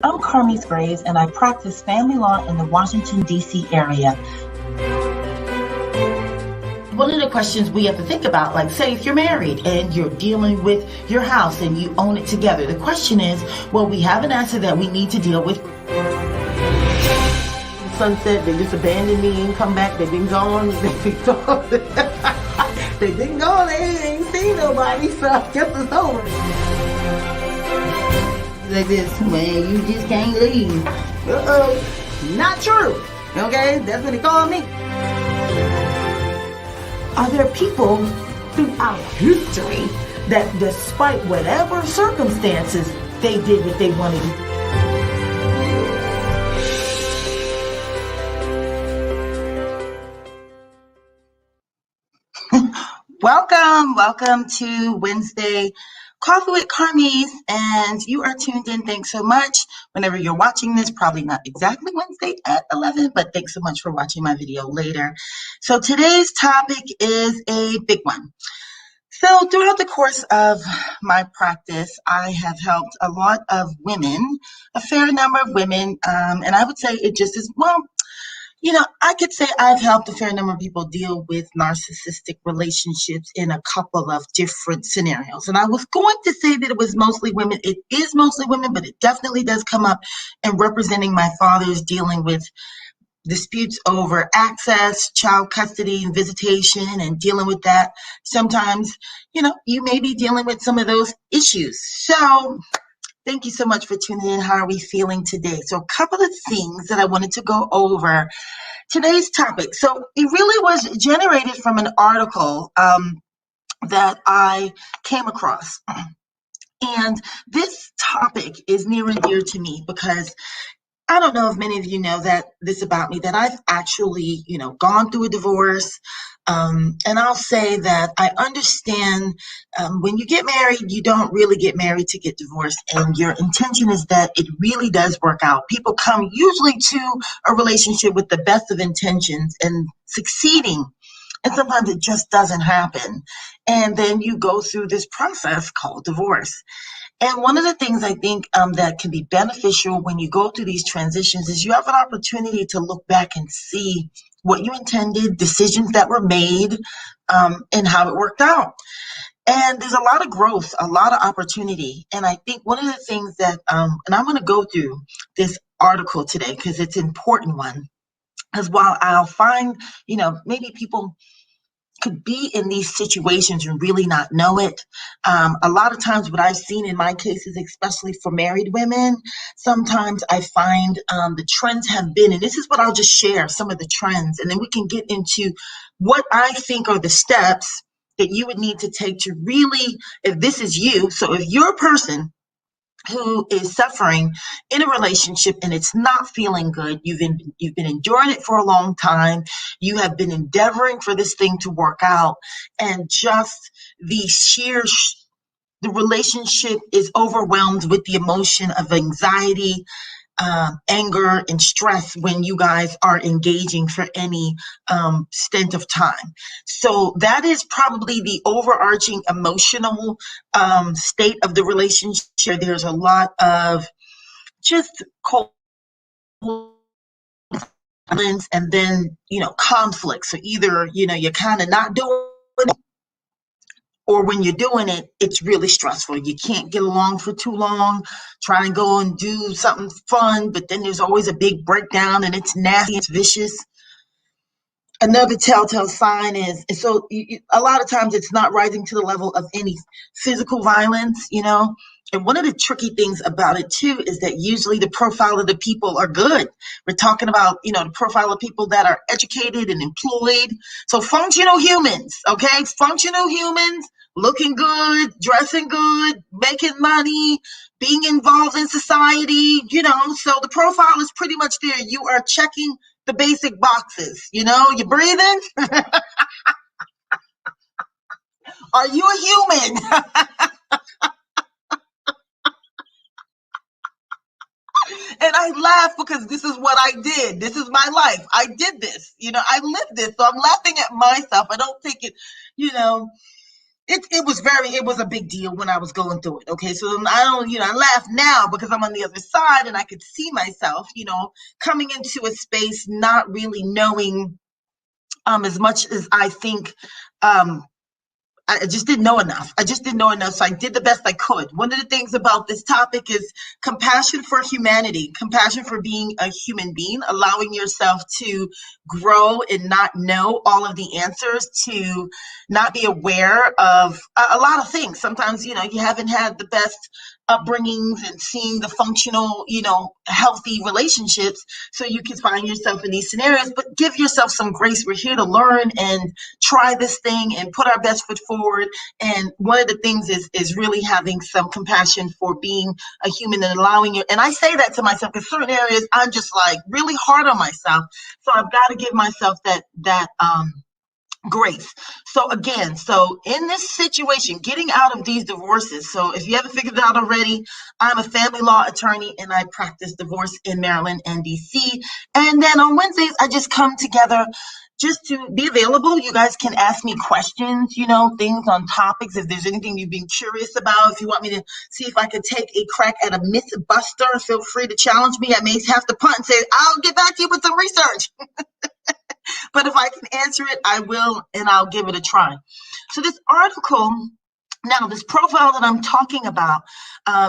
I'm Carmiece and I practice family law in the Washington, D.C. area. One of the questions we have to think about, like say if you're married and you're dealing with your house and you own it together, the question is, well, we have an asset that we need to deal with. Sunset, they just abandoned me and come back, they've been gone, they've been gone. They've been gone, they ain't seen nobody, so I guess it's over. Like this, man, you just can't leave. Not true. Okay, that's what they call me. Are there people throughout history that despite whatever circumstances, they did what they wanted to do? Welcome to Wednesday Coffee with Carmiece, and you are tuned in. Thanks so much. Whenever you're watching this, probably not exactly Wednesday at 11, but thanks so much for watching my video later. So today's topic is a big one. So throughout the course of my practice, I have helped a lot of women, a fair number of women, and I would say it just is, well, I could say I've helped a fair number of people deal with narcissistic relationships in a couple of different scenarios. And I was going to say that it was mostly women. It is mostly women, but it definitely does come up in representing my fathers dealing with disputes over access, child custody, and visitation, and dealing with that. Sometimes, you may be dealing with some of those issues. So thank you so much for tuning in. How are we feeling today? So a couple of things that I wanted to go over today's topic. So it really was generated from an article that I came across. And this topic is near and dear to me because I don't know if many of you know this about me, that I've actually, gone through a divorce. And I'll say that I understand when you get married, you don't really get married to get divorced. And your intention is that it really does work out. People come usually to a relationship with the best of intentions and succeeding. And sometimes it just doesn't happen. And then you go through this process called divorce. And one of the things I think that can be beneficial when you go through these transitions is you have an opportunity to look back and see what you intended, decisions that were made, and how it worked out. And there's a lot of growth, a lot of opportunity. And I think one of the things that, and I'm going to go through this article today because it's an important one, because while I'll find, maybe people could be in these situations and really not know it. A lot of times what I've seen in my cases, especially for married women, sometimes I find the trends have been, and this is what I'll just share, some of the trends, and then we can get into what I think are the steps that you would need to take to really, if this is you, so if you're a person who is suffering in a relationship and it's not feeling good, you've been enduring it for a long time, you have been endeavoring for this thing to work out, and just the relationship is overwhelmed with the emotion of anxiety, anger, and stress when you guys are engaging for any stint of time. So that is probably the overarching emotional state of the relationship. There's a lot of just cold and then, conflict. So either, you're kind of not doing it, or when you're doing it, it's really stressful. You can't get along for too long, try and go and do something fun, but then there's always a big breakdown and it's nasty, it's vicious. Another telltale sign is, so a lot of times it's not rising to the level of any physical violence, And one of the tricky things about it too is that usually the profile of the people are good. We're talking about, the profile of people that are educated and employed. So functional humans, okay? Functional humans, looking good, dressing good, making money, being involved in society, so the profile is pretty much there. You are checking the basic boxes, you breathing? Are you a human? And I laugh because this is what I did. This is my life. I did this. I lived this. So I'm laughing at myself. I don't take it, It was a big deal when I was going through it. Okay. So I don't, I laugh now because I'm on the other side and I could see myself, coming into a space, not really knowing, as much as I think, um, I just didn't know enough. I just didn't know enough. So I did the best I could. One of the things about this topic is compassion for humanity, compassion for being a human being, allowing yourself to grow and not know all of the answers, to not be aware of a lot of things. Sometimes, you haven't had the best upbringings and seeing the functional, healthy relationships. So you can find yourself in these scenarios, but give yourself some grace. We're here to learn and try this thing and put our best foot forward. And one of the things is really having some compassion for being a human and allowing you. And I say that to myself because certain areas I'm just like really hard on myself. So I've got to give myself that grace. So again, in this situation, getting out of these divorces. So if you haven't figured it out already, I'm a family law attorney and I practice divorce in Maryland and DC. And then on Wednesdays, I just come together just to be available. You guys can ask me questions, things on topics. If there's anything you've been curious about, if you want me to see if I could take a crack at a myth buster, feel free to challenge me. I may have to punt and say, I'll get back to you with some research. But if I can answer it, I will, and I'll give it a try. So this article, now this profile that I'm talking about,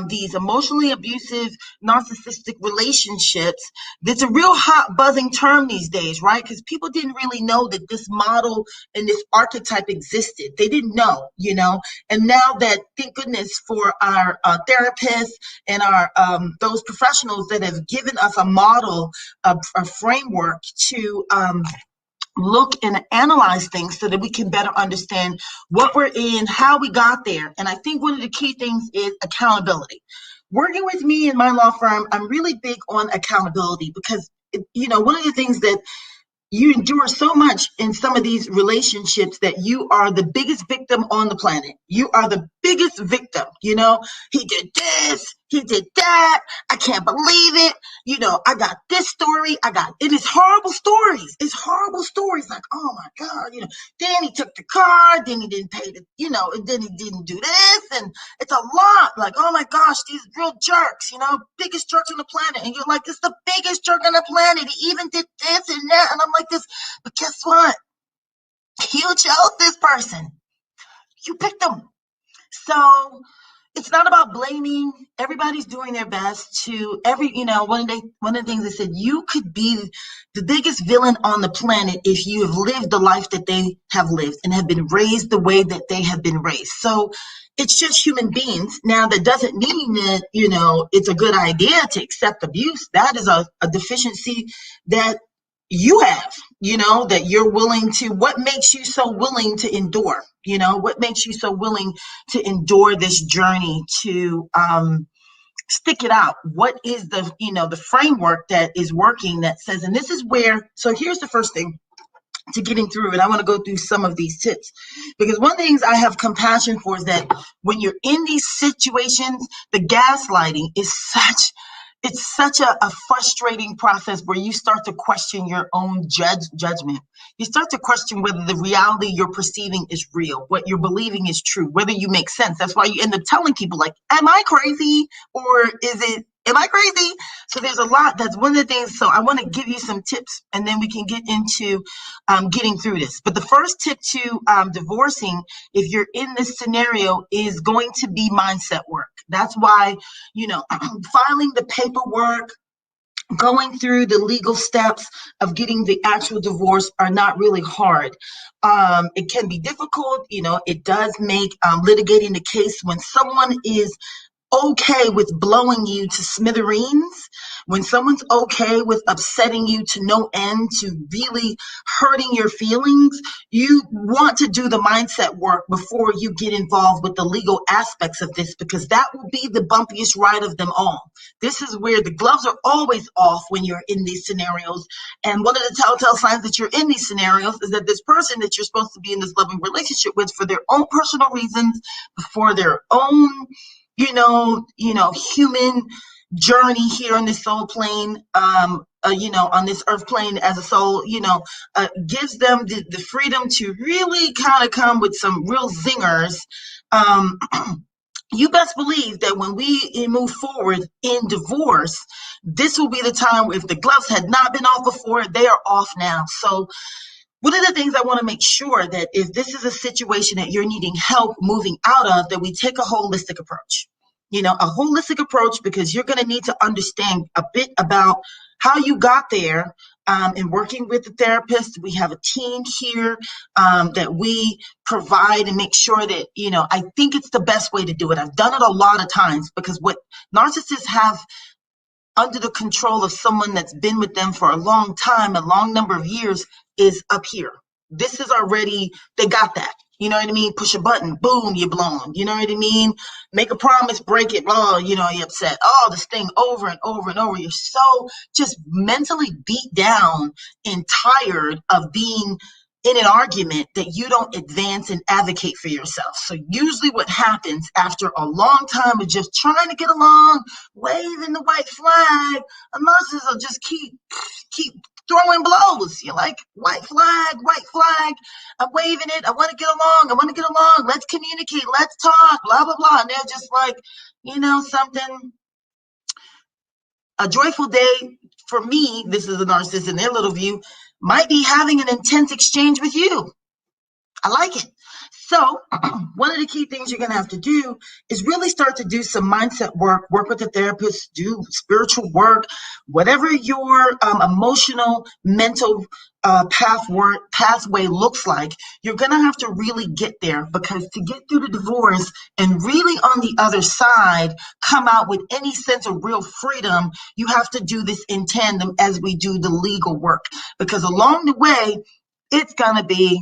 these emotionally abusive, narcissistic relationships, that's a real hot buzzing term these days, right? Because people didn't really know that this model and this archetype existed. They didn't know, and now that, thank goodness for our therapists and our those professionals that have given us a model, a framework to look and analyze things so that we can better understand what we're in, how we got there. And I think one of the key things is accountability. Working with me in my law firm, I'm really big on accountability because, one of the things that you endure so much in some of these relationships that you are the biggest victim on the planet. You are the biggest victim. He did this, he did that. I can't believe it. I got this story. It is horrible stories. It's horrible stories. Like, oh my God, then he took the car, then he didn't pay and then he didn't do this. And it's a lot. Like, oh my gosh, these real jerks, biggest jerks on the planet. And you're like, it's the biggest jerk on the planet. He even did this and that. And I'm like this, but guess what? You chose this person. You picked them. So it's not about blaming. Everybody's doing their best to one of the things I said, you could be the biggest villain on the planet if you have lived the life that they have lived and have been raised the way that they have been raised. So it's just human beings. Now, that doesn't mean that, it's a good idea to accept abuse. That is a deficiency that you have, that you're willing to, what makes you so willing to endure, what makes you so willing to endure this journey to stick it out? What is the framework that is working that says, and this is where, so here's the first thing to getting through it. I want to go through some of these tips because one of the things I have compassion for is that when you're in these situations, the gaslighting is such a frustrating process where you start to question your own judgment. You start to question whether the reality you're perceiving is real, what you're believing is true, whether you make sense. That's why you end up telling people like, am I crazy? Or am I crazy? So there's a lot. That's one of the things. So I want to give you some tips and then we can get into getting through this. But the first tip to divorcing, if you're in this scenario, is going to be mindset work. That's why, filing the paperwork, going through the legal steps of getting the actual divorce are not really hard. It can be difficult. It does make litigating the case when someone is okay with blowing you to smithereens, when someone's okay with upsetting you to no end, to really hurting your feelings, you want to do the mindset work before you get involved with the legal aspects of this, because that will be the bumpiest ride of them all. This is where the gloves are always off when you're in these scenarios. And one of the telltale signs that you're in these scenarios is that this person that you're supposed to be in this loving relationship with for their own personal reasons, for their own human journey here on this soul plane, on this earth plane as a soul, gives them the freedom to really kind of come with some real zingers. You best believe that when we move forward in divorce, this will be the time. If the gloves had not been off before, they are off now. So one of the things I want to make sure that if this is a situation that you're needing help moving out of, that we take a holistic approach. A holistic approach, because you're going to need to understand a bit about how you got there. In working with the therapist, we have a team here that we provide and make sure that, I think it's the best way to do it. I've done it a lot of times, because what narcissists have under the control of someone that's been with them for a long time, a long number of years, is up here. This is already, they got that. You know what I mean? Push a button, boom, you're blown. You know what I mean? Make a promise, break it, oh, you're upset. Oh, this thing over and over and over. You're so just mentally beat down and tired of being in an argument that you don't advance and advocate for yourself. So usually what happens after a long time of just trying to get along, waving the white flag, a narcissist will just keep throwing blows. You're like, white flag, I'm waving it, I want to get along, let's communicate, let's talk, blah, blah, blah. And they're just like, something, a joyful day for me, this is a narcissist in their little view, might be having an intense exchange with you. I like it. So one of the key things you're going to have to do is really start to do some mindset work with a therapist, do spiritual work, whatever your emotional, mental pathway looks like. You're going to have to really get there, because to get through the divorce and really on the other side come out with any sense of real freedom, you have to do this in tandem as we do the legal work, because along the way, it's gonna be,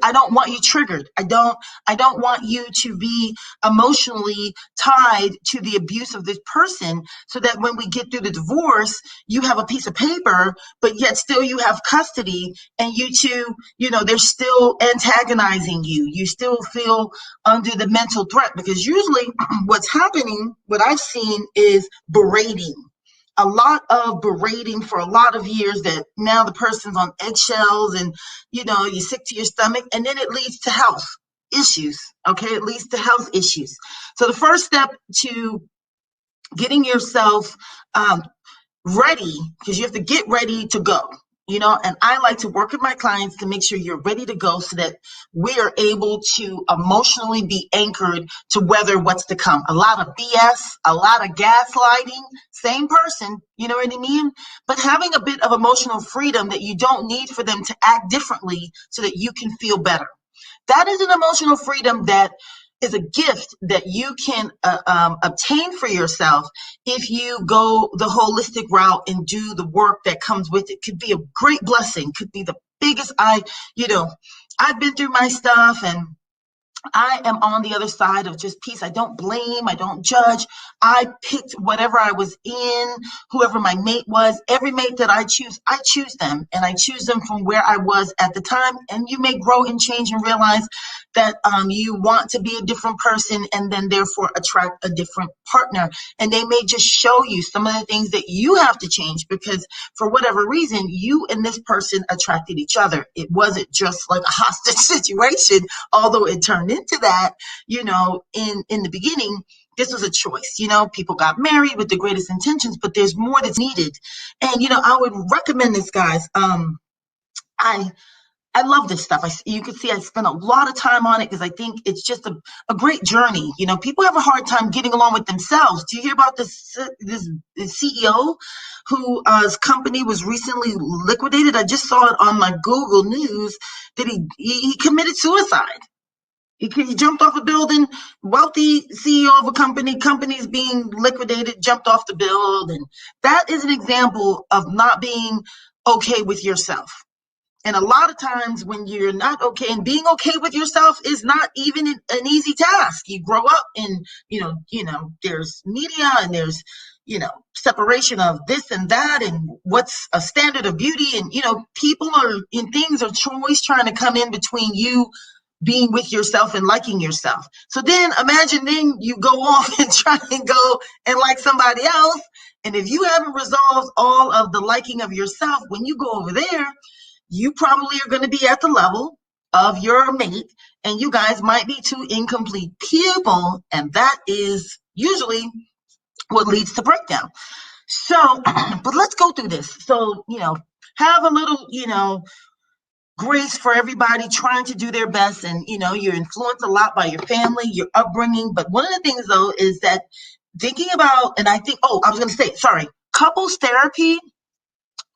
I don't want you triggered. I don't want you to be emotionally tied to the abuse of this person, so that when we get through the divorce, you have a piece of paper, but yet still you have custody, and you two, they're still antagonizing you. You still feel under the mental threat, because usually what's happening, what I've seen, is berating. A lot of berating for a lot of years, that now the person's on eggshells and, you're sick to your stomach, and then it leads to health issues. Okay. It leads to health issues. So the first step to getting yourself ready, because you have to get ready to go. And I like to work with my clients to make sure you're ready to go, so that we are able to emotionally be anchored to weather what's to come. A lot of BS, a lot of gaslighting, same person, you know what I mean? But having a bit of emotional freedom that you don't need for them to act differently so that you can feel better. That is an emotional freedom that is a gift that you can obtain for yourself if you go the holistic route and do the work that comes with it. Could be a great blessing, could be the biggest. I've been through my stuff, and I am on the other side of just peace. I don't blame, I don't judge. I picked whatever I was in, whoever my mate was. Every mate that I choose them, and I choose them from where I was at the time. And you may grow and change and realize that you want to be a different person, and then therefore attract a different partner. And they may just show you some of the things that you have to change, because for whatever reason, you and this person attracted each other. It wasn't just like a hostage situation, although it turned into that, in the beginning. This was a choice. People got married with the greatest intentions, but there's more that's needed. And, I would recommend this, guys. I love this stuff. You can see I spend a lot of time on it, because I think it's just a great journey. People have a hard time getting along with themselves. Do you hear about this CEO whose company was recently liquidated? I just saw it on my Google News that he committed suicide. He jumped off a building, wealthy CEO of a company's being liquidated, jumped off the building. That is an example of not being okay with yourself. And a lot of times when you're not okay, and being okay with yourself is not even an easy task. You grow up and, there's media, and there's, separation of this and that, and what's a standard of beauty. And, people and things are always trying to come in between you being with yourself and liking yourself. So then imagine then you go off and try and go and like somebody else. And if you haven't resolved all of the liking of yourself, when you go over there, you probably are going to be at the level of your mate, and you guys might be two incomplete people, and that is usually what leads to breakdown. So, but let's go through this. So, have a little, grace for everybody trying to do their best, and you're influenced a lot by your family, your upbringing. But one of the things though is that thinking about, and I think, I was going to say, sorry, couples therapy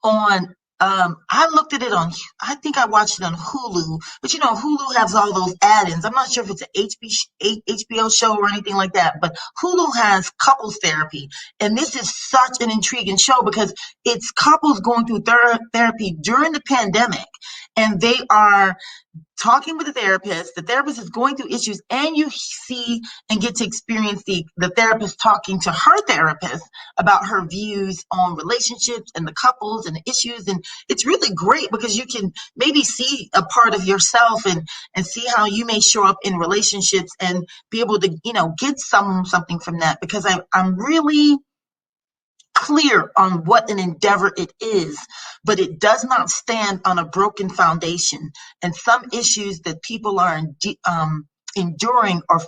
on, I looked at it on, I think I watched it on Hulu, but Hulu has all those add-ins. I'm not sure if it's an HBO show or anything like that, but Hulu has couples therapy. And this is such an intriguing show because it's couples going through therapy during the pandemic, and they are talking with the therapist is going through issues, and you see and get to experience the therapist talking to her therapist about her views on relationships and the couples and the issues. And it's really great because you can maybe see a part of yourself and see how you may show up in relationships and be able to, get something from that, because I'm really clear on what an endeavor it is, but it does not stand on a broken foundation. And some issues that people are enduring are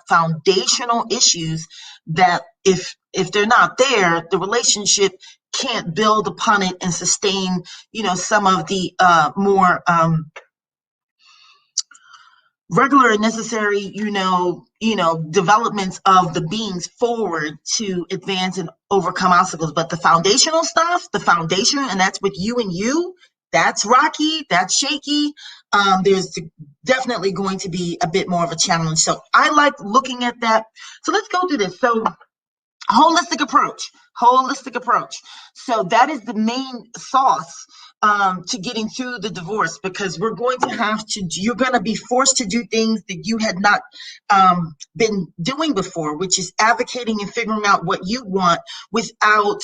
foundational issues that if they're not there, the relationship can't build upon it and sustain, some of the more regular and necessary, developments of the beings forward to advance and overcome obstacles. But the foundational stuff, and that's with you and you, that's rocky, that's shaky. There's definitely going to be a bit more of a challenge. So I like looking at that. So let's go through this. So holistic approach. So that is the main sauce to getting through the divorce, because you're going to be forced to do things that you had not been doing before, which is advocating and figuring out what you want without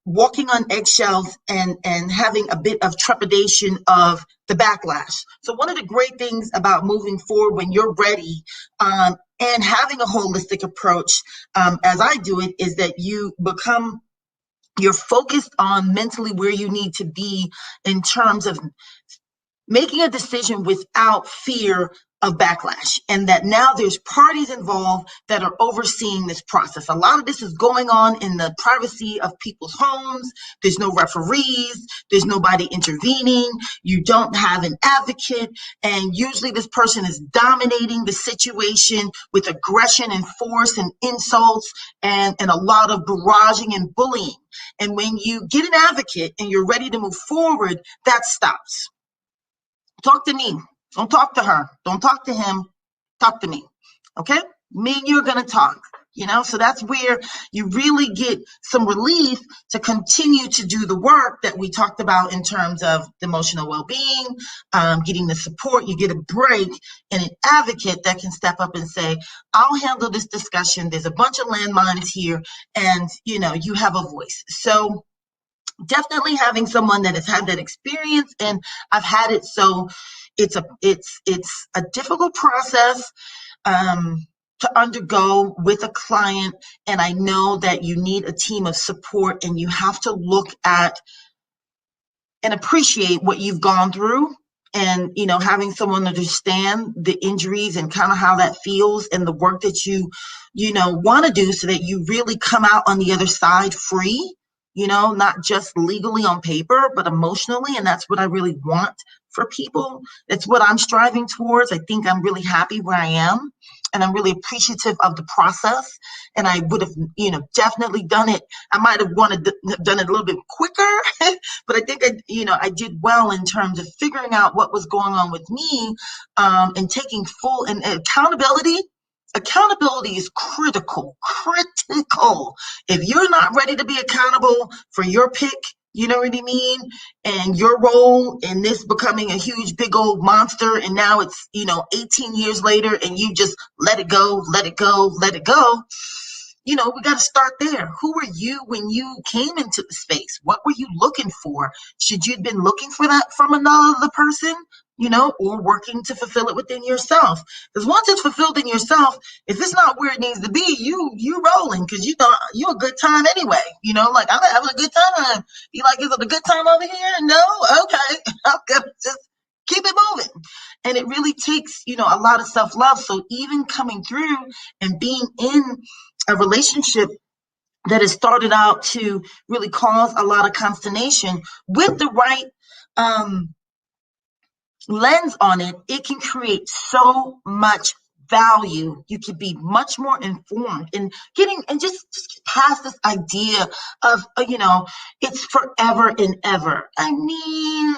walking on eggshells and having a bit of trepidation of the backlash. So one of the great things about moving forward when you're ready and having a holistic approach, as I do it, is that you're focused on mentally where you need to be in terms of making a decision without fear of backlash, and that now there's parties involved that are overseeing this process. A lot of this is going on in the privacy of people's homes. There's no referees, there's nobody intervening, you don't have an advocate, and usually this person is dominating the situation with aggression and force and insults and a lot of barraging and bullying. And when you get an advocate and you're ready to move forward, that stops. Talk to me. Don't talk to her. Don't talk to him. Talk to me. Okay? Me and you are going to talk. So that's where you really get some relief to continue to do the work that we talked about in terms of the emotional well-being, getting the support. You get a break and an advocate that can step up and say, I'll handle this discussion. There's a bunch of landmines here, and, you have a voice. So definitely having someone that has had that experience, and I've had it. So it's a difficult process to undergo with a client, and I know that you need a team of support, and you have to look at and appreciate what you've gone through, and having someone understand the injuries and kind of how that feels, and the work that you want to do so that you really come out on the other side free, not just legally on paper, but emotionally. And that's what I really want for people. That's what I'm striving towards. I think I'm really happy where I am, and I'm really appreciative of the process. And I would have, definitely done it. I might have wanted to have done it a little bit quicker, but I think I did well in terms of figuring out what was going on with me, and taking full and accountability. Accountability is critical. If you're not ready to be accountable for your pick, you know what I mean? And your role in this becoming a huge, big old monster, and now it's, 18 years later, and you just let it go, we got to start there. Who were you when you came into the space? What were you looking for? Should you have been looking for that from another person, or working to fulfill it within yourself? Because once it's fulfilled in yourself, if it's not where it needs to be, you rolling, because you're a good time anyway. Like, I'm having a good time. You like, is it a good time over here? No? Okay. I'm gonna just keep it moving. And it really takes, a lot of self-love. So even coming through and being in a relationship that has started out to really cause a lot of consternation, with the right lens on it, it can create so much value. You could be much more informed and just past this idea of, it's forever and ever. I mean,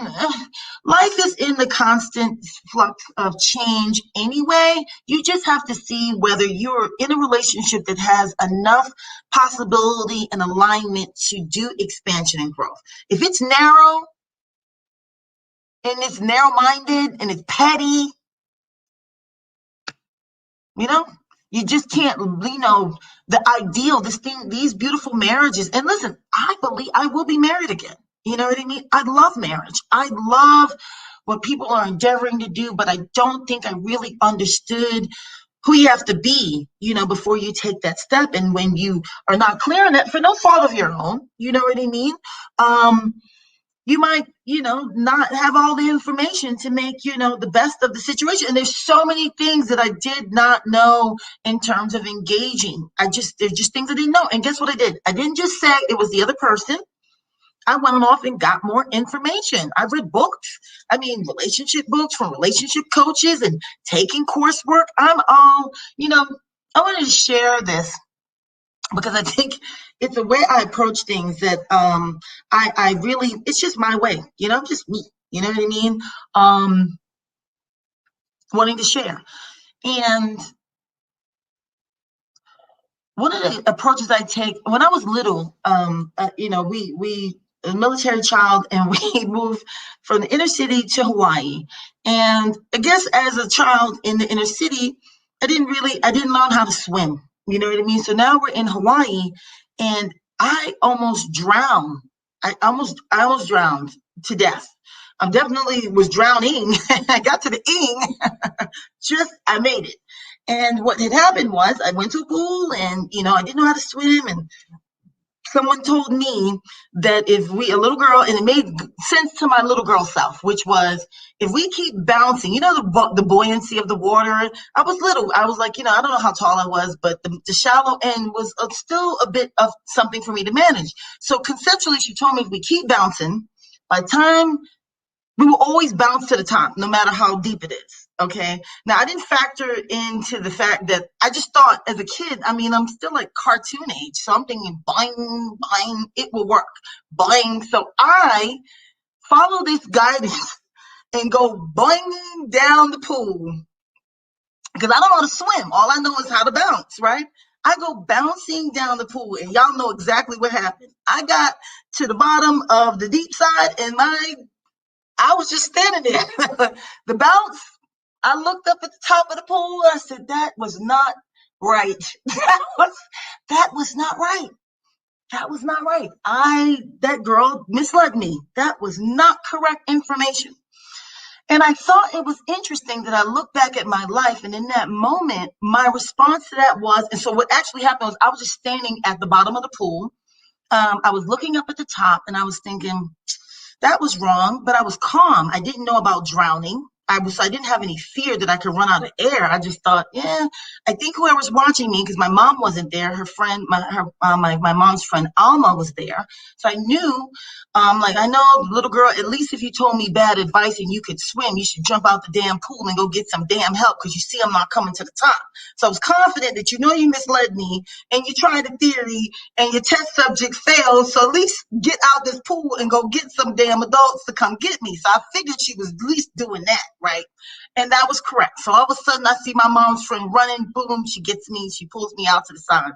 life is in the constant flux of change anyway. You just have to see whether you're in a relationship that has enough possibility and alignment to do expansion and growth. If it's narrow, and it's narrow-minded and it's petty, you just can't, the ideal, these beautiful marriages. And listen, I believe I will be married again. You know what I mean? I love marriage. I love what people are endeavoring to do, but I don't think I really understood who you have to be, before you take that step. And when you are not clear on that, for no fault of your own, you know what I mean? You might, not have all the information to make, the best of the situation. And there's so many things that I did not know in terms of engaging. There's just things I didn't know. And guess what I did? I didn't just say it was the other person. I went off and got more information. I read books. Relationship books from relationship coaches and taking coursework. I wanted to share this because I think it's a way I approach things that I really, it's just my way, just me, you know what I mean? Wanting to share. And one of the approaches I take, when I was little, we a military child, and we moved from the inner city to Hawaii. And I guess as a child in the inner city, I didn't learn how to swim. You know what I mean? So now we're in Hawaii, and I almost drowned. I almost drowned to death. I definitely was drowning. I got to the ing, I made it. And what had happened was I went to a pool, and, I didn't know how to swim. And someone told me that a little girl, and it made sense to my little girl self, which was, if we keep bouncing, the buoyancy of the water. I was little. I was like, I don't know how tall I was, but the shallow end was still a bit of something for me to manage. So conceptually, she told me, if we keep bouncing, by the time we will always bounce to the top, no matter how deep it is. Okay. Now, I didn't factor into the fact that I just thought as a kid, I'm still like cartoon age. So I'm thinking, bang, bang, it will work. Bang. So I follow this guidance and go banging down the pool, because I don't know how to swim. All I know is how to bounce, right? I go bouncing down the pool, and y'all know exactly what happened. I got to the bottom of the deep side, and I was just standing there. The bounce, I looked up at the top of the pool. I said, that was not right. That was not right. That was not right. That girl misled me. That was not correct information. And I thought it was interesting that I looked back at my life, and in that moment, my response to that was, and so what actually happened was, I was just standing at the bottom of the pool. I was looking up at the top, and I was thinking, that was wrong, but I was calm. I didn't know about drowning. I didn't have any fear that I could run out of air. I just thought, I think whoever's watching me, because my mom wasn't there, her friend, my mom's friend Alma was there. So I knew, I know, little girl, at least if you told me bad advice and you could swim, you should jump out the damn pool and go get some damn help, because you see I'm not coming to the top. So I was confident that you misled me, and you tried a theory, and your test subject failed. So at least get out this pool and go get some damn adults to come get me. So I figured she was at least doing that, right? And that was correct. So all of a sudden, I see my mom's friend running. Boom, she gets me. She pulls me out to the side.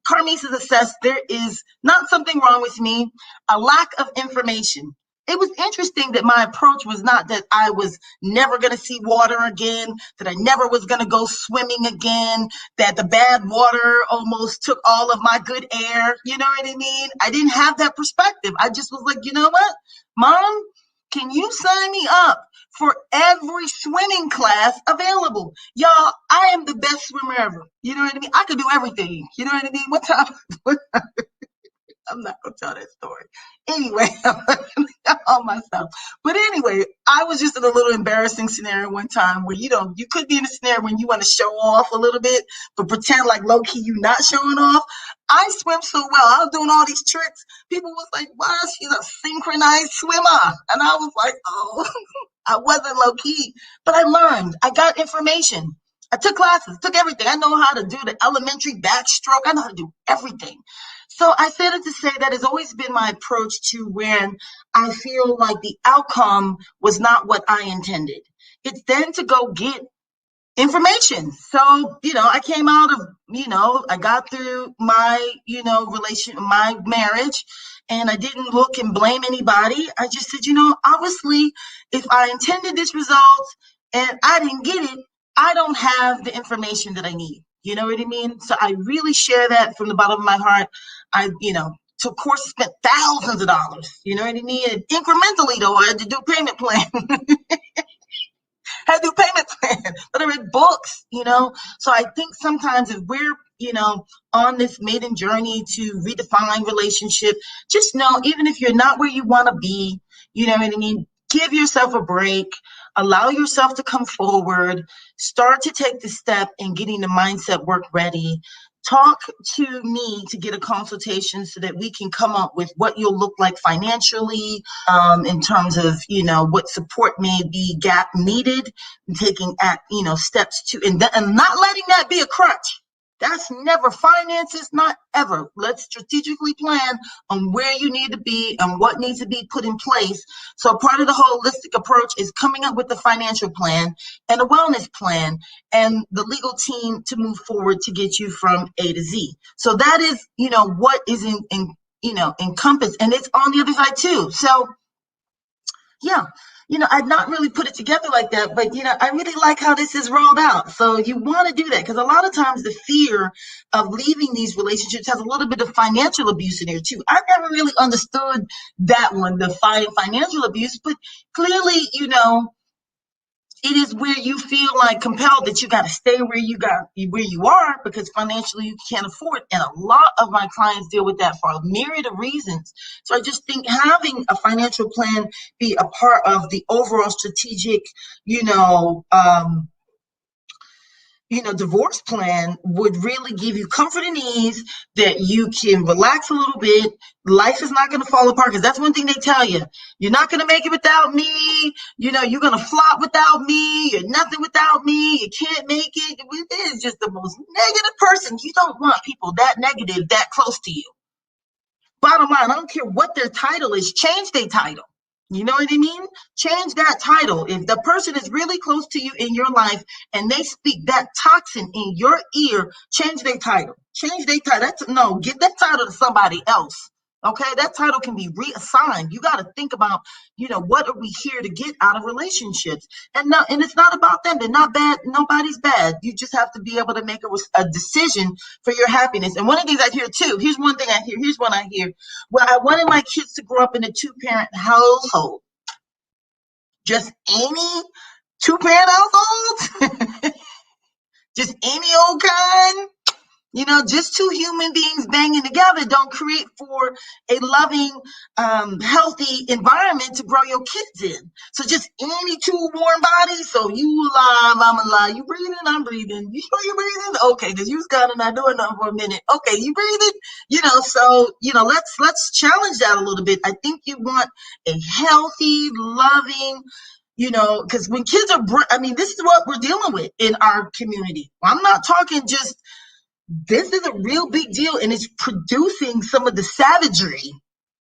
Carmiece has assessed there is not something wrong with me, a lack of information. it was interesting that my approach was not that I was never going to see water again, that I never was going to go swimming again, that the bad water almost took all of my good air. You know what I mean? I didn't have that perspective. I just was like, you know what, Mom, can you sign me up for every swimming class available? Y'all, I am the best swimmer ever. You know what I mean? I could do everything. You know what I mean? One time, I'm not gonna tell that story. Anyway, all myself. But anyway, I was just in a little embarrassing scenario one time where you could be in a scenario when you want to show off a little bit, but pretend like low key you not showing off. I swim so well. I was doing all these tricks. People was like, "Wow, she's a synchronized swimmer," and I was like, "Oh." I wasn't low key, but I learned. I got information. I took classes, took everything. I know how to do the elementary backstroke. I know how to do everything. So I said it to say that has always been my approach to when I feel like the outcome was not what I intended. It's then to go get information. So, I came out of, I got through my, my marriage, and I didn't look and blame anybody. I just said, obviously, if I intended this result and I didn't get it, I don't have the information that I need. You know what I mean? So I really share that from the bottom of my heart. So of course spent thousands of dollars. You know what I mean? And incrementally though, I had to do payment plan. Had to do payment plan, but I read books, So I think sometimes if we're, on this maiden journey to redefine relationship, just know, even if you're not where you want to be, you know what I mean? Give yourself a break, allow yourself to come forward, start to take the step in getting the mindset work ready. Talk to me to get a consultation so that we can come up with what you'll look like financially, in terms of, what support may be gap needed, and taking steps to, and not letting that be a crutch. That's never finances, not ever. Let's strategically plan on where you need to be and what needs to be put in place. So part of the holistic approach is coming up with a financial plan and a wellness plan and the legal team to move forward to get you from A to Z. So that is, what is encompassed, and it's on the other side too. So yeah, I'd not really put it together like that, but I really like how this is rolled out. So you want to do that, because a lot of times the fear of leaving these relationships has a little bit of financial abuse in there too. I never really understood that one, the financial abuse, but clearly, it is where you feel like compelled that you got to stay where you are because financially you can't afford. And a lot of my clients deal with that for a myriad of reasons. So I just think having a financial plan be a part of the overall strategic, divorce plan would really give you comfort and ease, that you can relax a little bit. Life is not going to fall apart, because that's one thing they tell you. You're not going to make it without me. You're going to flop without me. You're nothing without me. You can't make it. It is just the most negative person. You don't want people that negative that close to you. Bottom line, I don't care what their title is, change their title. You know what I mean? Change that title. If the person is really close to you in your life and they speak that toxin in your ear, change their title. Change their title. Get that title to somebody else. Okay, that title can be reassigned. You got to think about, what are we here to get out of relationships? And it's not about them. They're not bad. Nobody's bad. You just have to be able to make a decision for your happiness. And one of the things I hear too, here's one thing I hear. Here's one I hear. Well, I wanted my kids to grow up in a 2-parent household. Just any 2-parent household? Just any old kind? Just two human beings banging together don't create for a loving, healthy environment to grow your kids in. So just any two warm bodies. So you alive, I'm alive. You breathing, I'm breathing. You sure you breathing? Okay, because you was kind of not doing nothing for a minute. Okay, you breathing? So, let's challenge that a little bit. I think you want a healthy, loving, because when kids are, this is what we're dealing with in our community. I'm not talking just, this is a real big deal, and it's producing some of the savagery,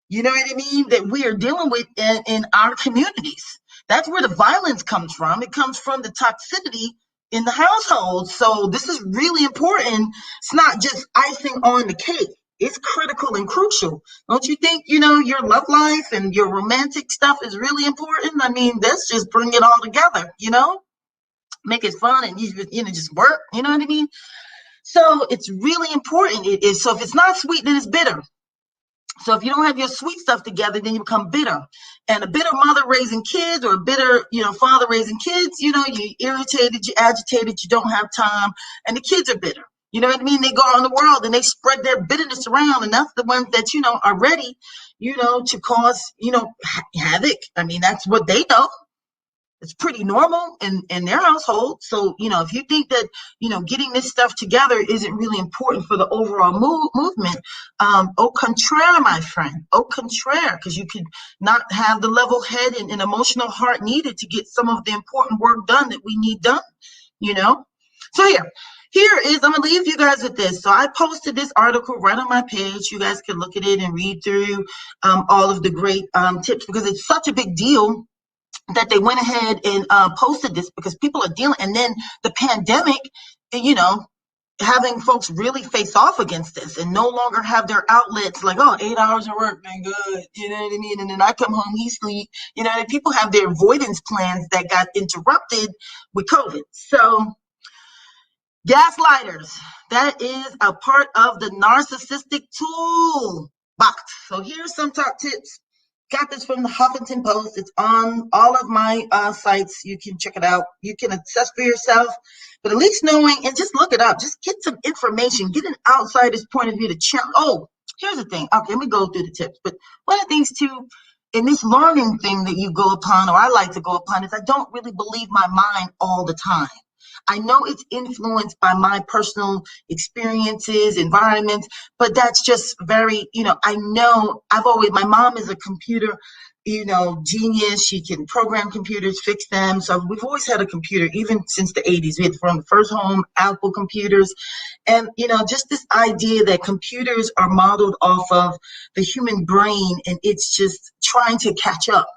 you know what I mean, that we are dealing with in our communities. That's where the violence comes from. It comes from the toxicity in the household. So this is really important. It's not just icing on the cake. It's critical and crucial. Don't you think, your love life and your romantic stuff is really important? I mean, let's just bring it all together, make it fun and just work. You know what I mean? So it's really important. It is. So if it's not sweet, then it's bitter. So if you don't have your sweet stuff together, then you become bitter. And a bitter mother raising kids, or a bitter, father raising kids, you're irritated, you're agitated, you don't have time, and the kids are bitter. You know what I mean? They go out in the world and they spread their bitterness around, and that's the ones that, are ready, to cause, havoc. I mean, that's what they know. It's pretty normal in their household. So, if you think that, getting this stuff together isn't really important for the overall movement, au contraire, my friend, au contraire, because you could not have the level head and emotional heart needed to get some of the important work done that we need done, So here is, I'm going to leave you guys with this. So I posted this article right on my page. You guys can look at it and read through all of the great tips, because it's such a big deal that they went ahead and posted this, because people are dealing, and then the pandemic, having folks really face off against this and no longer have their outlets, like, 8 hours of work, man, good, you know what I mean? And then I come home, he sleep, and people have their avoidance plans that got interrupted with COVID. So gaslighters, that is a part of the narcissistic toolbox. So here's some top tips. Got this from the Huffington Post. It's on all of my sites. You can check it out. You can assess for yourself, but at least knowing, and just look it up. Just get some information. Get an outsider's point of view to challenge. Oh, here's the thing. Okay, let me go through the tips. But one of the things too, in this learning thing that you go upon, or I like to go upon, is I don't really believe my mind all the time. I know it's influenced by my personal experiences, environments, but that's just very, I know my mom is a computer, genius. She can program computers, fix them. So we've always had a computer, even since the 80s. We had from the first home, Apple computers. And, just this idea that computers are modeled off of the human brain, and it's just trying to catch up.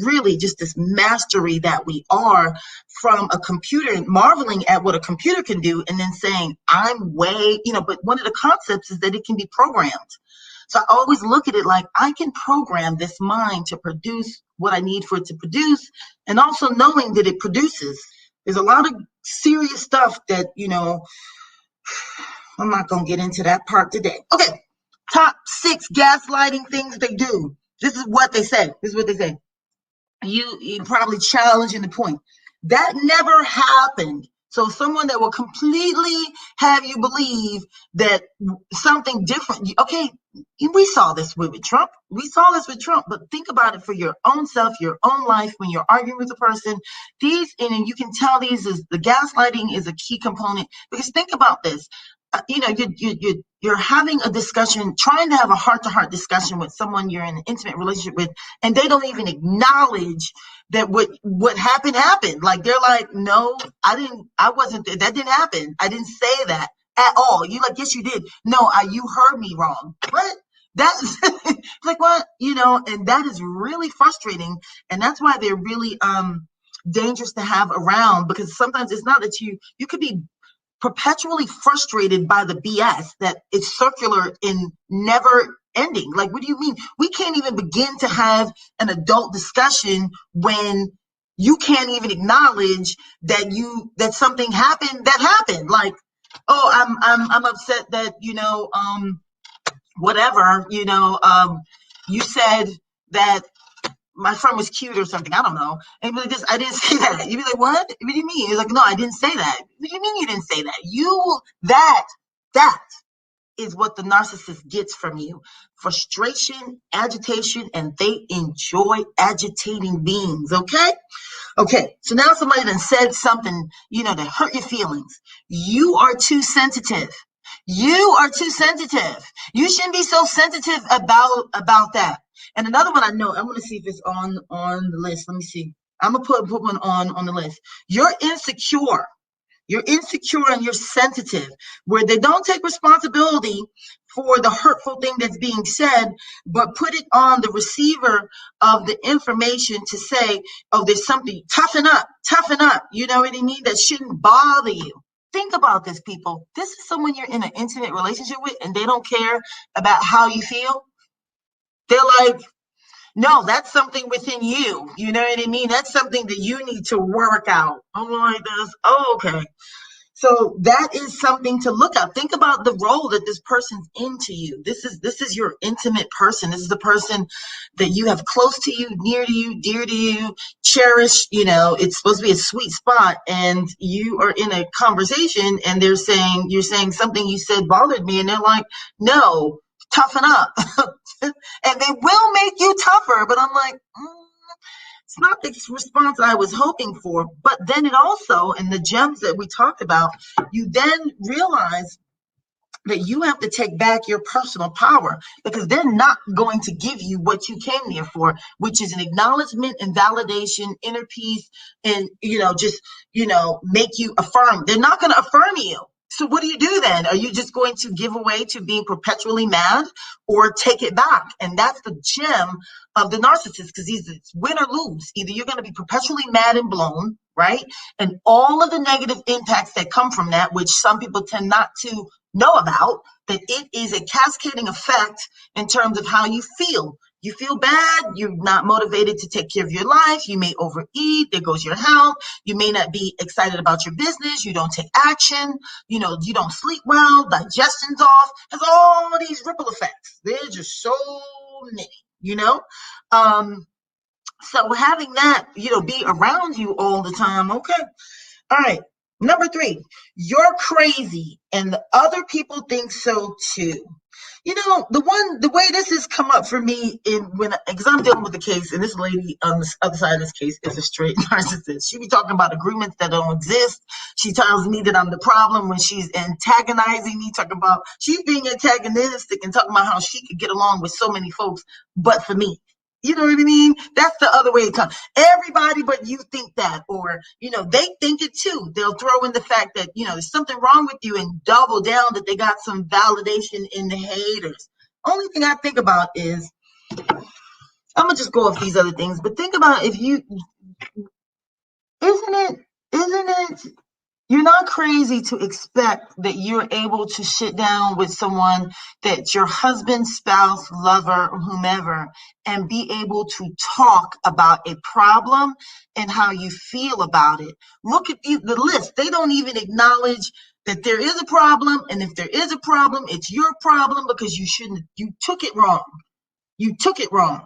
Really just this mastery that we are from a computer, marveling at what a computer can do, and then saying, I'm way, but one of the concepts is that it can be programmed. So I always look at it like, I can program this mind to produce what I need for it to produce, and also knowing that it produces. There's a lot of serious stuff that, I'm not going to get into that part today. Okay, top 6 gaslighting things they do. This is what they say. You probably challenging the point. That never happened. So someone that will completely have you believe that something different. Okay, we saw this with Trump. But think about it for your own self, your own life, when you're arguing with a person. And you can tell the gaslighting is a key component, because think about this. You're having a discussion, trying to have a heart-to-heart discussion with someone you're in an intimate relationship with, and they don't even acknowledge that what happened. Like, they're like, no, I wasn't there. That didn't happen. I didn't say that at all. You like, yes, you did. No, you heard me wrong. What? That's like, what? And that is really frustrating. And that's why they're really dangerous to have around, because sometimes it's not that you could be perpetually frustrated by the BS that it's circular and never ending. Like, what do you mean? We can't even begin to have an adult discussion when you can't even acknowledge that something happened that happened. Like, I'm upset that, whatever, you said that my friend was cute or something. I don't know. And you'd be like, I didn't say that. You'd be like, what? What do you mean? He's like, no, I didn't say that. What do you mean you didn't say that? That is what the narcissist gets from you. Frustration, agitation, and they enjoy agitating beings, okay? Okay, so now somebody then said something, that hurt your feelings. You are too sensitive. You shouldn't be so sensitive about that. And another one I know, I want to see if it's on the list. Let me see. I'm going to put one on the list. You're insecure and you're sensitive, where they don't take responsibility for the hurtful thing that's being said, but put it on the receiver of the information to say, oh, there's something, toughen up. You know what I mean? That shouldn't bother you. Think about this, people. This is someone you're in an intimate relationship with, and they don't care about how you feel. They're like, no, that's something within you. You know what I mean? That's something that you need to work out. I'm like this. Oh, okay. So that is something to look at. Think about the role that this person's into you. This is your intimate person. This is the person that you have close to you, near to you, dear to you, cherish. It's supposed to be a sweet spot, and you are in a conversation, and you're saying something you said bothered me, and they're like, no, toughen up, and they will make you tougher. But I'm like. It's not the response I was hoping for, but then it also, in the gems that we talked about, you then realize that you have to take back your personal power, because they're not going to give you what you came there for, which is an acknowledgement and validation, inner peace, and, make you affirm. They're not going to affirm you. So what do you do then? Are you just going to give away to being perpetually mad, or take it back? And that's the gem of the narcissist, because it's win or lose. Either you're going to be perpetually mad and blown, right? And all of the negative impacts that come from that, which some people tend not to know about, that it is a cascading effect in terms of how you feel. You feel bad, you're not motivated to take care of your life, you may overeat, there goes your health, you may not be excited about your business, you don't take action, you don't sleep well, digestion's off, has all these ripple effects. There's just so many, so having that, be around you all the time, okay. All right. Number 3, you're crazy and the other people think so too. The way this has come up for me because I'm dealing with the case, and this lady on the other side of this case is a straight narcissist. She be talking about agreements that don't exist. She tells me that I'm the problem when she's antagonizing me, talking about she's being antagonistic and talking about how she could get along with so many folks, but for me. You know what I mean? That's the other way it comes. Everybody but you think that, or, they think it too. They'll throw in the fact that, there's something wrong with you and double down that they got some validation in the haters. Only thing I think about is, I'm going to just go off these other things, but think about isn't it, you're not crazy to expect that you're able to sit down with someone that's your husband, spouse, lover, or whomever, and be able to talk about a problem and how you feel about it. Look at the list. They don't even acknowledge that there is a problem. And if there is a problem, it's your problem, because you took it wrong. You took it wrong.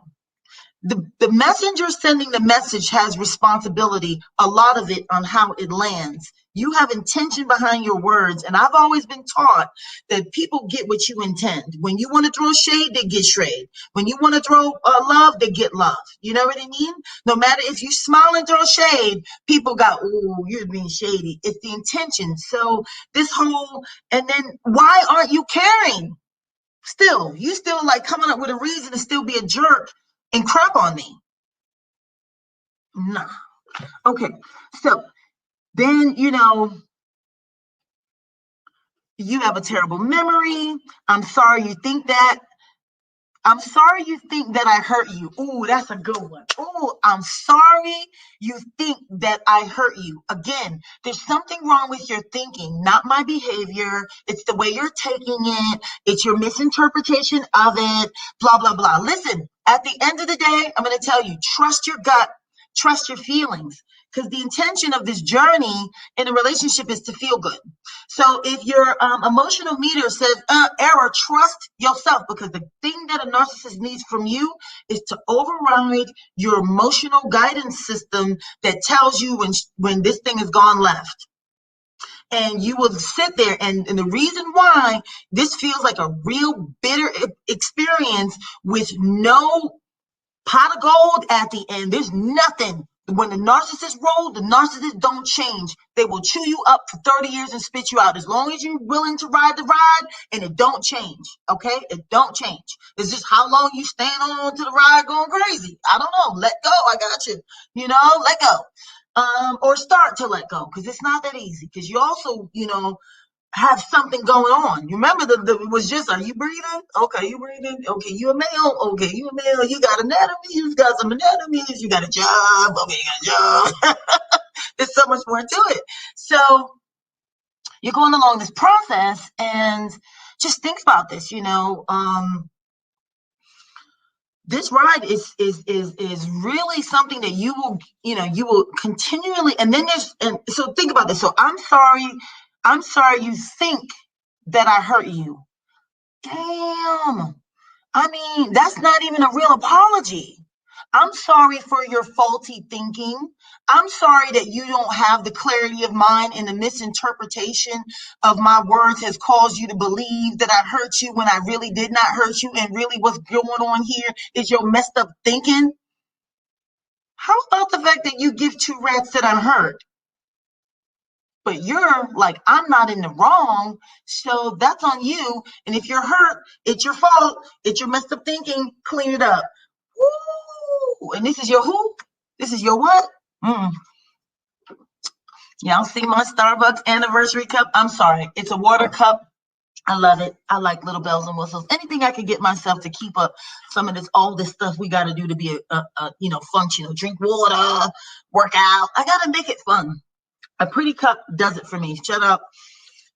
The messenger sending the message has responsibility, a lot of it, on how it lands. You have intention behind your words. And I've always been taught that people get what you intend. When you want to throw shade, they get shade. When you want to throw love, they get love. You know what I mean? No matter if you smile and throw shade, people got, ooh, you're being shady. It's the intention. So and then why aren't you caring? You still like coming up with a reason to still be a jerk and crap on me. Nah. Okay. So then, you have a terrible memory. I'm sorry you think that. I'm sorry you think that I hurt you. Ooh, that's a good one. Ooh, I'm sorry you think that I hurt you. Again, there's something wrong with your thinking, not my behavior. It's the way you're taking it. It's your misinterpretation of it, blah, blah, blah. Listen, at the end of the day, I'm going to tell you, trust your gut, trust your feelings. Because the intention of this journey in a relationship is to feel good. So if your emotional meter says error, trust yourself, because the thing that a narcissist needs from you is to override your emotional guidance system that tells you when this thing has gone left. And you will sit there, and the reason why this feels like a real bitter experience with no pot of gold at the end, there's nothing. When the narcissist roll, the narcissists don't change. They will chew you up for 30 years and spit you out, as long as you're willing to ride the ride, and it don't change, okay? It don't change. It's just how long you stand on to the ride going crazy. I don't know. Let go. I got you. Let go. Or start to let go, because it's not that easy, because you also, have something going on. You remember it was just, are you breathing? Okay, you breathing? Okay, you a male? Okay, you a male. You got anatomy, you got some anatomies, you got a job. Okay, you got a job. There's so much more to it. So you're going along this process, and just think about this, this ride is really something that you will continually, and then and so think about this. So I'm sorry you think that I hurt you. Damn. I mean, that's not even a real apology. I'm sorry for your faulty thinking. I'm sorry that you don't have the clarity of mind, and the misinterpretation of my words has caused you to believe that I hurt you when I really did not hurt you. And really, what's going on here is your messed up thinking. How about the fact that you give two rats that I'm hurt? But you're like, I'm not in the wrong, so that's on you. And if you're hurt, it's your fault. It's your messed up thinking. Clean it up. Woo! And this is your who? This is your what? Y'all see my Starbucks anniversary cup? I'm sorry. It's a water cup. I love it. I like little bells and whistles. Anything I can get myself to keep up some of all this stuff we got to do to be functional. Drink water, work out. I got to make it fun. A pretty cup does it for me. Shut up.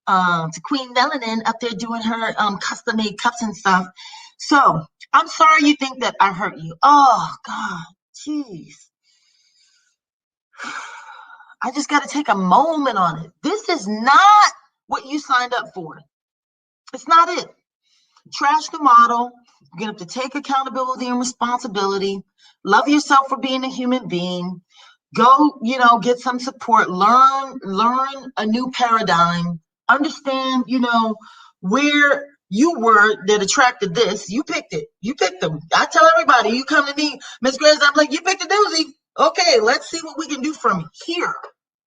To Queen Melanin up there doing her custom made cups and stuff. So I'm sorry you think that I hurt you. Oh God, jeez. I just got to take a moment on it. This is not what you signed up for. It's not it. Trash the model. You're going to have to take accountability and responsibility. Love yourself for being a human being. Go, get some support. Learn a new paradigm. Understand, where you were that attracted this. You picked it. You picked them. I tell everybody, you come to me, Miss Grace, I'm like, you picked a doozy. Okay, let's see what we can do from here.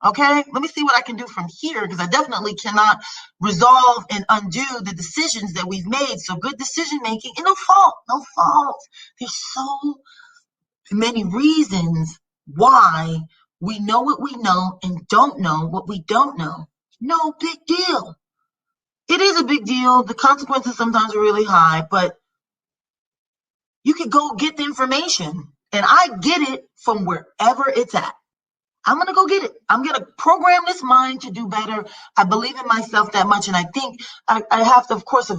Okay, let me see what I can do from here, because I definitely cannot resolve and undo the decisions that we've made. So good decision making, and no fault. There's so many reasons why we know what we know and don't know what we don't know. No big deal. It is a big deal. The consequences sometimes are really high, but you can go get the information, and I get it from wherever it's at. I'm going to go get it. I'm going to program this mind to do better. I believe in myself that much. And I think I have to, of course,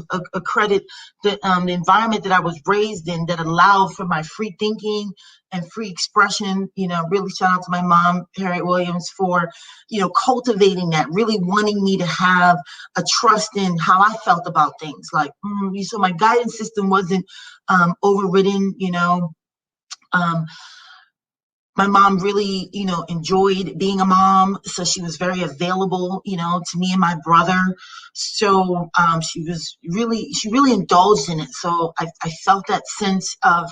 credit the environment that I was raised in that allowed for my free thinking and free expression. Really shout out to my mom, Harriet Williams, for, cultivating that, really wanting me to have a trust in how I felt about things. Like, so my guidance system wasn't overridden, my mom really, enjoyed being a mom. So she was very available, to me and my brother. So she really indulged in it. So I felt that sense of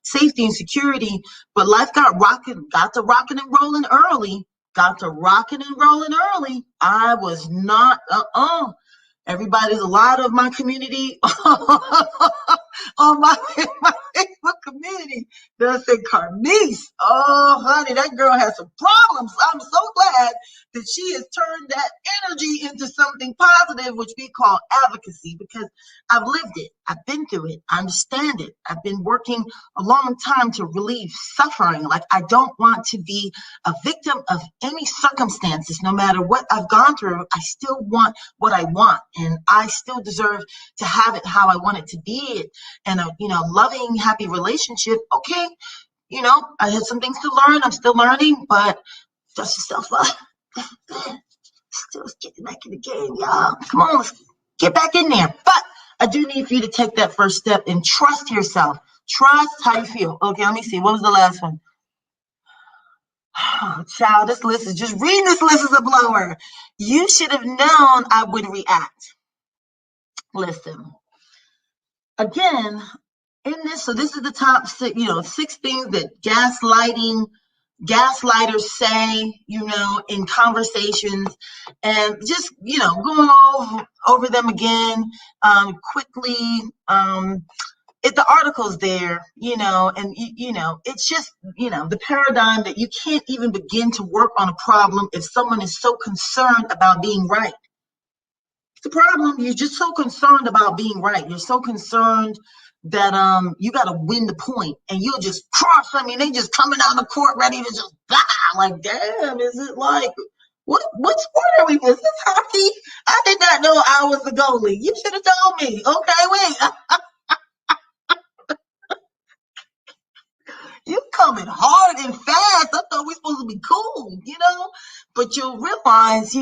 safety and security. But life got to rocking and rolling early. I was not, everybody's, a lot of my community on my Facebook community that said Carmiece. Oh, honey, that girl has some problems. I'm so glad that she has turned that energy into something positive, which we call advocacy, because I've lived it. I've been through it. I understand it. I've been working a long time to relieve suffering. Like, I don't want to be a victim of any circumstances. No matter what I've gone through, I still want what I want, and I still deserve to have it how I want it to be. And a loving, happy relationship. Okay, I had some things to learn. I'm still learning, but dust yourself up. Still getting back in the game, y'all. Come on, let's get back in there. But I do need for you to take that first step and trust yourself. Trust how you feel. Okay, let me see. What was the last one? Oh, child, this list is just reading this list is a blower. You should have known I would react. Listen. Again, in this, so this is the top 6 things that gaslighters say, in conversations, and just, going over them again, quickly. If the article's there, and it's just, the paradigm that you can't even begin to work on a problem if someone is so concerned about being right. The problem, you're just so concerned about being right. You're so concerned that you got to win the point, and you'll just crush. I mean, they just coming out of court ready to just like, damn, is it like, What sport are we? Is this hockey? I did not know I was the goalie. You should have told me. Okay, wait. You coming hard and fast. I thought we were supposed to be cool. But you'll realize,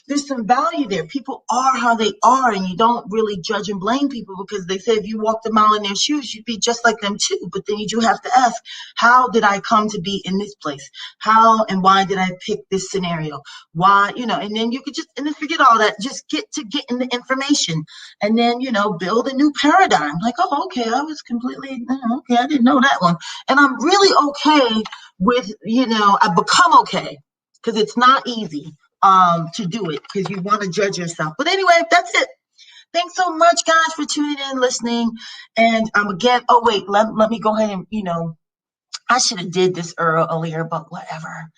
there's some value there. People are how they are, and you don't really judge and blame people because they say if you walked a mile in their shoes, you'd be just like them too. But then you do have to ask, how did I come to be in this place? How and why did I pick this scenario? Why, and then you could and then forget all that. Just get to getting the information and then, build a new paradigm. Like, oh, okay, I was completely, okay, I didn't know that one. And I'm really okay with, I've become okay because it's not easy to do it because you want to judge yourself. But anyway, that's it. Thanks so much, guys, for tuning in, listening. And again, oh wait, let me go ahead and I should have did this earlier, but whatever.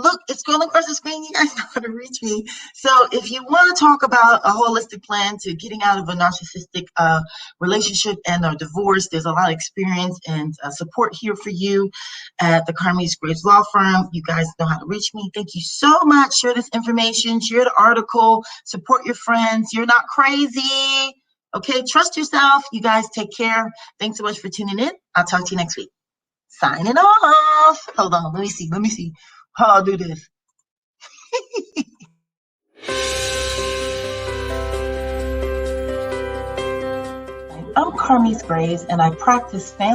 Look, it's scrolling across the screen. You guys know how to reach me. So if you want to talk about a holistic plan to getting out of a narcissistic relationship and a divorce, there's a lot of experience and support here for you at the Carmiece Graves Law Firm. You guys know how to reach me. Thank you so much. Share this information. Share the article. Support your friends. You're not crazy. Okay, trust yourself. You guys take care. Thanks so much for tuning in. I'll talk to you next week. Signing off. Hold on. Let me see. How I'll do this. I'm Carmiece Graves, and I practice family